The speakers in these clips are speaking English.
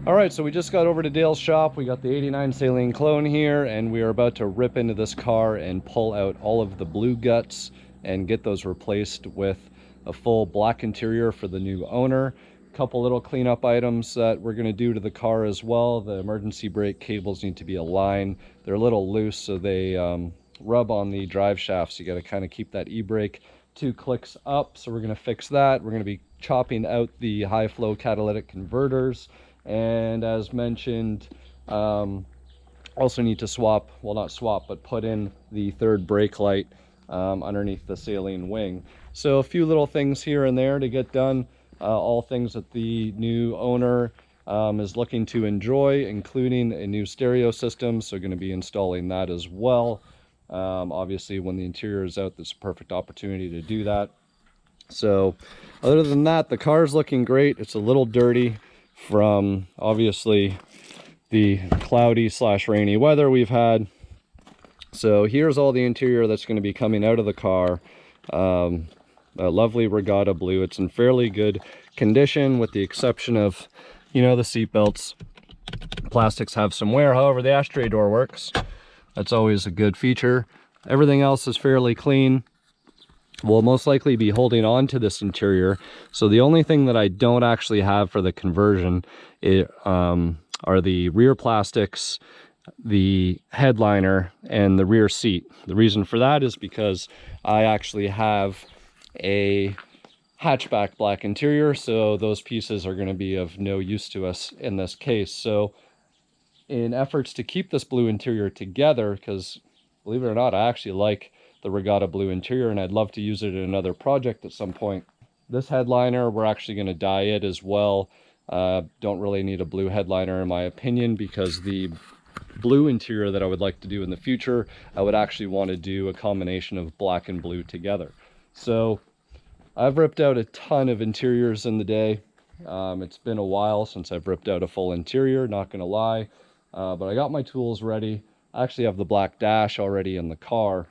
All right, so we just got over to Dale's shop. We got the 89 Saline clone here, and we are about to rip into this car and pull out all of the blue guts and get those replaced with a full black interior for the new owner. A couple little cleanup items that we're going to do to the car as well. The emergency brake cables need to be aligned. They're a little loose, so they rub on the drive shafts. You got to kind of keep that e-brake 2 clicks up, so we're going to fix that. We're going to be chopping out the high flow catalytic converters. And as mentioned, also need to swap, well, not swap, but put in the third brake light underneath the saline wing. So a few little things here and there to get done, all things that the new owner is looking to enjoy, including a new stereo system. So going to be installing that as well. Obviously when the interior is out, there's a perfect opportunity to do that. So other than that, the car is looking great. It's a little dirty from obviously the cloudy / rainy weather we've had. So here's all the interior that's going to be coming out of the car. A lovely regatta blue. It's in fairly good condition with the exception of, you know, the seat belts. Plastics have some wear, however the ashtray door works. That's always a good feature. Everything else is fairly clean. We'll most likely be holding on to this interior. So the only thing that I don't actually have for the conversion are the rear plastics, the headliner, and the rear seat. The reason for that is because I actually have a hatchback black interior, so those pieces are going to be of no use to us in this case. So in efforts to keep this blue interior together, because believe it or not, I actually like the regatta blue interior and I'd love to use it in another project at some point. This headliner, we're actually going to dye it as well. Don't really need a blue headliner in my opinion, because the blue interior that I would like to do in the future, I would actually want to do a combination of black and blue together. So I've ripped out a ton of interiors in the day. It's been a while since I've ripped out a full interior, not gonna lie, but I got my tools ready. I actually have the black dash already in the car,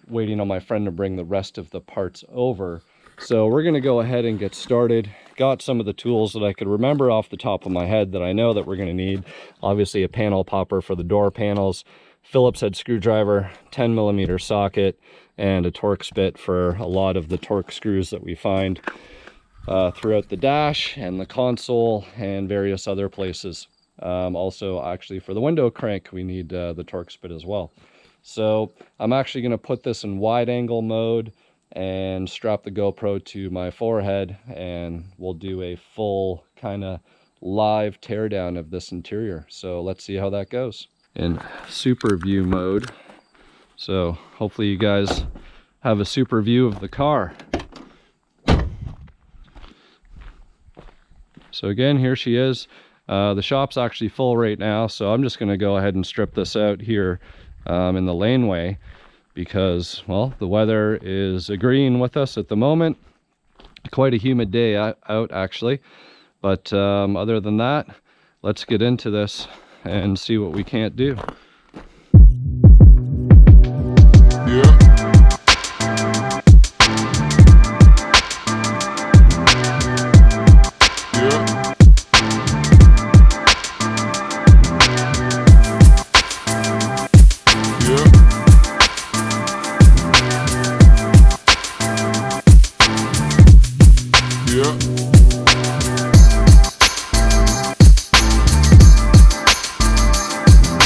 waiting on my friend to bring the rest of the parts over. So we're going to go ahead and get started. Got some of the tools that I could remember off the top of my head that I know that we're going to need. Obviously a panel popper for the door panels, Phillips head screwdriver, 10mm socket, and a Torx bit for a lot of the Torx screws that we find throughout the dash and the console and various other places. Also actually for the window crank we need the Torx bit as well. So I'm actually going to put this in wide angle mode and strap the GoPro to my forehead, and we'll do a full kind of live teardown of this interior. So let's see how that goes. In super view mode. So hopefully you guys have a super view of the car. So again, here she is. The shop's actually full right now, so I'm just going to go ahead and strip this out here in the laneway, because, well, the weather is agreeing with us at the moment. Quite a humid day out actually, but other than that, let's get into this and see what we can't do. Yeah.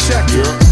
Check it.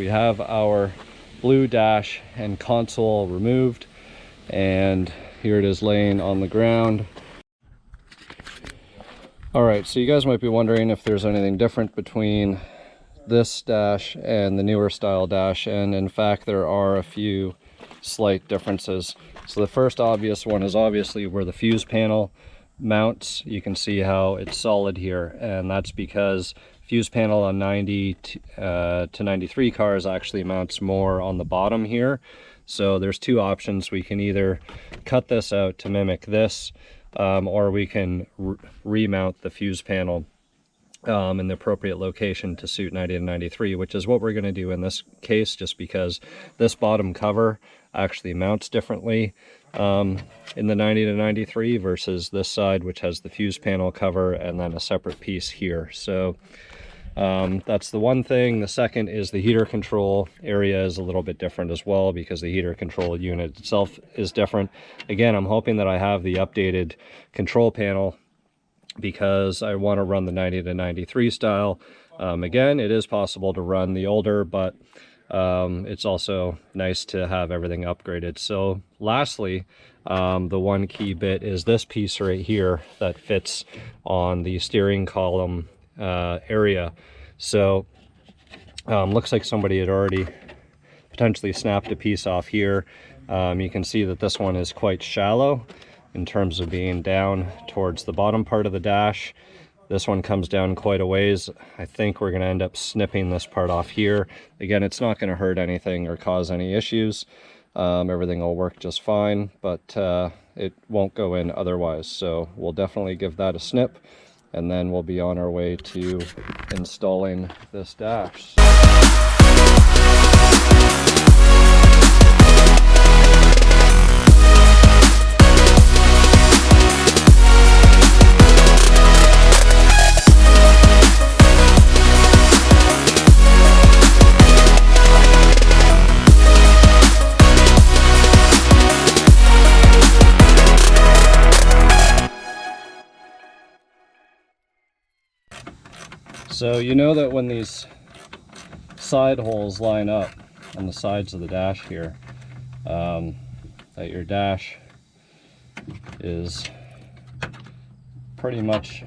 have our blue dash and console removed, and here it is laying on the ground. Alright, so you guys might be wondering if there's anything different between this dash and the newer style dash, and in fact there are a few slight differences. So the first obvious one is obviously where the fuse panel mounts. You can see how it's solid here, and that's because fuse panel on 90 to 93 cars actually mounts more on the bottom here. So there's two options. We can either cut this out to mimic this, or we can remount the fuse panel in the appropriate location to suit 90 to 93, which is what we're going to do in this case, just because this bottom cover actually mounts differently in the 90 to 93 versus this side, which has the fuse panel cover and then a separate piece here. So that's the one thing. The second is the heater control area is a little bit different as well, because the heater control unit itself is different. Again, I'm hoping that I have the updated control panel, because I want to run the 90 to 93 style. Again, it is possible to run the older, but it's also nice to have everything upgraded. So lastly, the one key bit is this piece right here that fits on the steering column area. So looks like somebody had already potentially snapped a piece off here. You can see that this one is quite shallow in terms of being down towards the bottom part of the dash. This one comes down quite a ways. I think we're going to end up snipping this part off here. Again, it's not going to hurt anything or cause any issues. Everything will work just fine, but it won't go in otherwise. So we'll definitely give that a snip, and then we'll be on our way to installing this dash. So you know that when these side holes line up on the sides of the dash here, that your dash is pretty much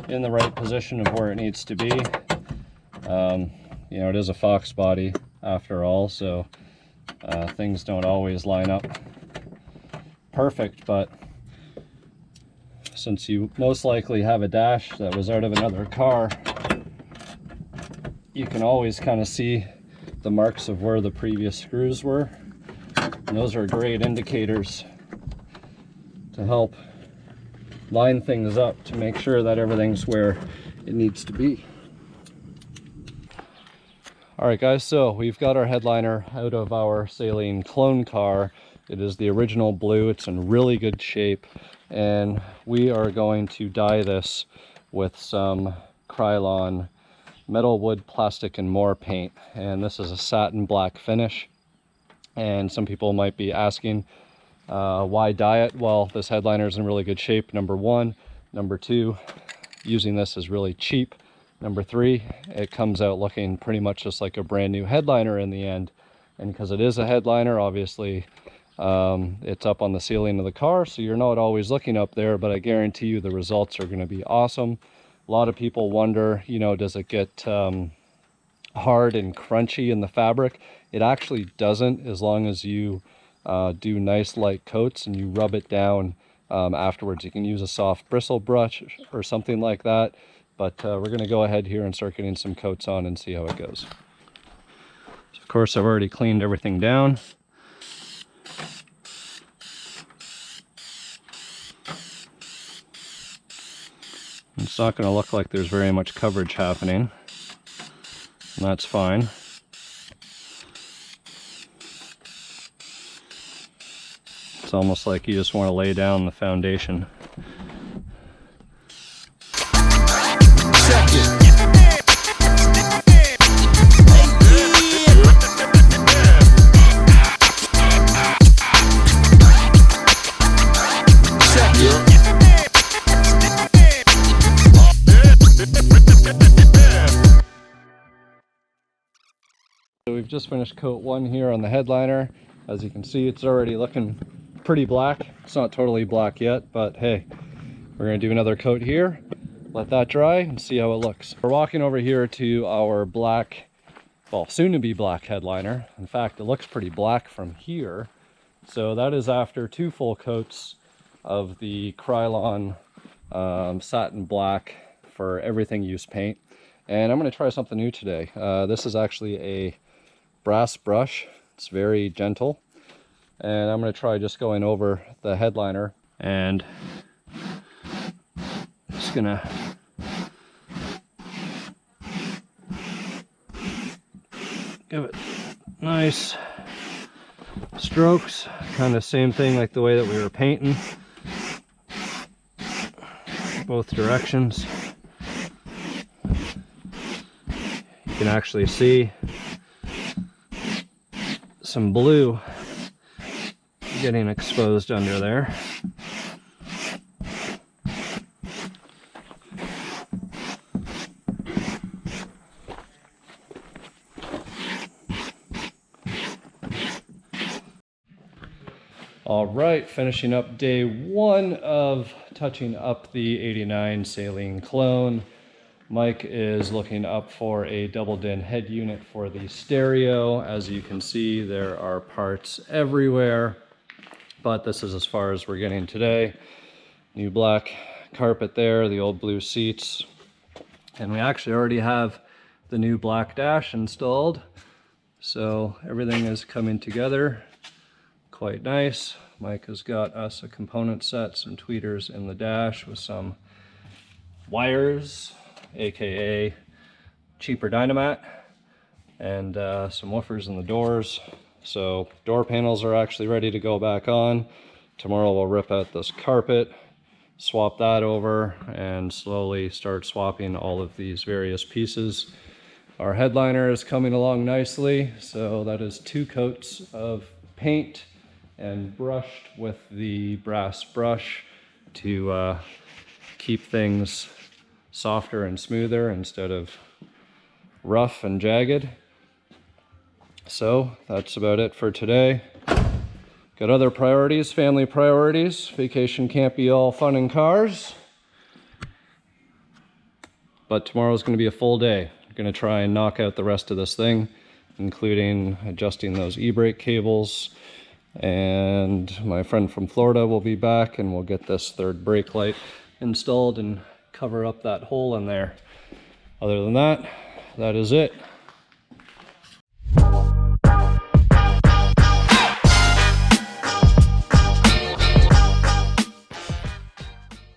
in the right position of where it needs to be. You know, it is a Foxbody after all, so things don't always line up perfect, but since you most likely have a dash that was out of another car, you can always kind of see the marks of where the previous screws were. And those are great indicators to help line things up to make sure that everything's where it needs to be. Alright guys, so we've got our headliner out of our Saline clone car. It is the original blue. It's in really good shape, and we are going to dye this with some Krylon metal, wood, plastic, and more paint. And this is a satin black finish. And some people might be asking, why dye it? Well, this headliner is in really good shape, number one. Number two, using this is really cheap. Number three, it comes out looking pretty much just like a brand new headliner in the end. And because it is a headliner, obviously it's up on the ceiling of the car, so you're not always looking up there, but I guarantee you the results are going to be awesome. A lot of people wonder, you know, does it get hard and crunchy in the fabric? It actually doesn't, as long as you do nice light coats and you rub it down afterwards. You can use a soft bristle brush or something like that, but we're going to go ahead here and start getting some coats on and see how it goes. So of course, I've already cleaned everything down. It's not going to look like there's very much coverage happening, and that's fine. It's almost like you just want to lay down the foundation. we've just finished coat 1 here on the headliner. As you can see, it's already looking pretty black. It's not totally black yet, but hey, we're gonna do another coat here, let that dry and see how it looks. We're walking over here to our black, well, soon to be black headliner. In fact, it looks pretty black from here. So that is after 2 full coats of the Krylon satin black for everything use paint. And I'm going to try something new today. This is actually a brass brush. It's very gentle. And I'm going to try just going over the headliner and just going to give it nice strokes, kind of same thing like the way that we were painting, both directions. You can actually see some blue getting exposed under there. All right, finishing up day 1 of touching up the 89 Saline clone. Mike is looking up for a double din head unit for the stereo. As you can see, there are parts everywhere, but this is as far as we're getting today. New black carpet there, the old blue seats, and we actually already have the new black dash installed. So everything is coming together quite nice. Mike has got us a component set, some tweeters in the dash with some wires, aka cheaper Dynamat, and some woofers in the doors. So door panels are actually ready to go back on. Tomorrow we'll rip out this carpet, swap that over, and slowly start swapping all of these various pieces. Our headliner is coming along nicely, so that is 2 coats of paint and brushed with the brass brush to keep things softer and smoother instead of rough and jagged. So that's about it for today. Got other priorities, family priorities. Vacation can't be all fun and cars. But tomorrow's going to be a full day. I'm going to try and knock out the rest of this thing, including adjusting those e-brake cables. And my friend from Florida will be back and we'll get this 3rd brake light installed and cover up that hole in there. Other than that, that is it.